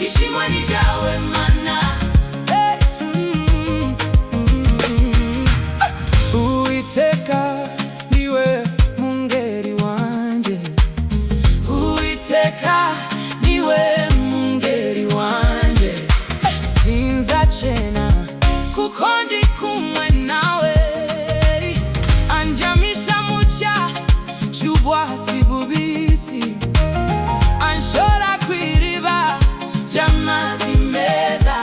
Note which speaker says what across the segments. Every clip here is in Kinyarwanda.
Speaker 1: ishimwe ni ryawe mana.
Speaker 2: Uwiteka niwe mungeri wanje,
Speaker 1: Uwiteka niwe mungeri wanje,
Speaker 2: sinzacena
Speaker 1: kuko ndi kumwe nawe.
Speaker 2: anjamisha mu cyaha cy'ubwatsi bubisi,
Speaker 1: Anshora kw'iriba ry'amazi meza,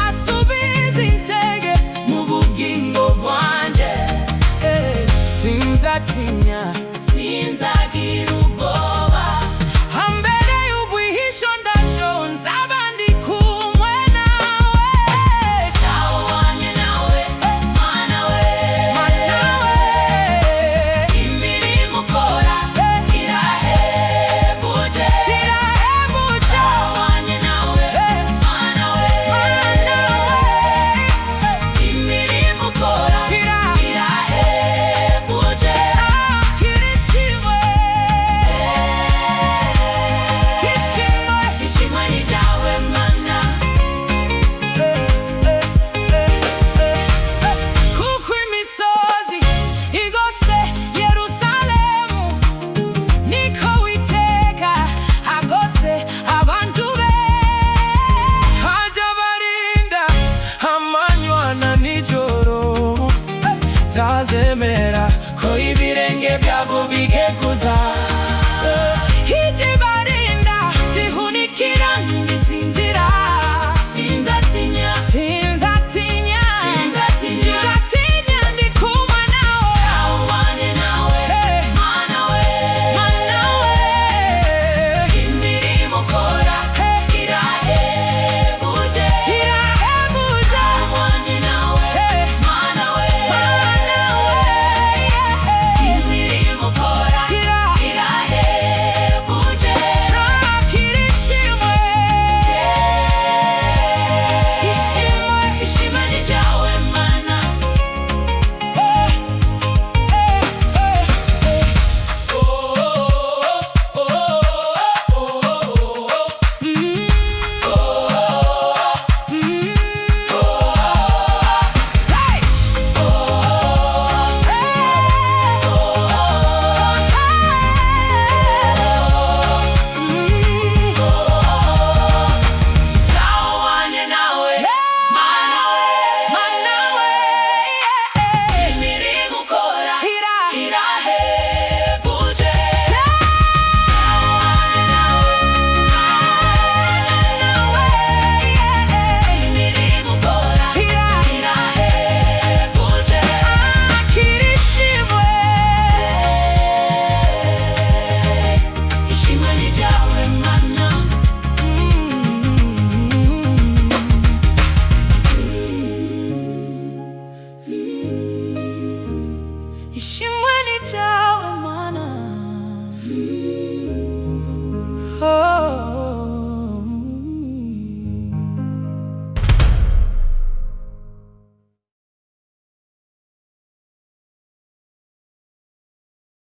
Speaker 2: asubiza intege
Speaker 1: mu bugingo bwanje.
Speaker 2: sinzatinya,
Speaker 1: Sinzagira ubwoba,
Speaker 2: hambere y'ubwihisho ndaco nzaba ndi kumwe nawe.
Speaker 1: Tawo wanye nawe mana we, imirimo ukora irahebuje. Tawo wanye nawe mana we, imirimo ukora irahebuje. Ishimwe ni ryawe mana,
Speaker 2: kuko imisozi igose Yerusalemu, niko Uwiteka agose abantu be. Ajya barinda amanywa na nijoro, tazemera
Speaker 1: ko ibirenge byabo bigeguza.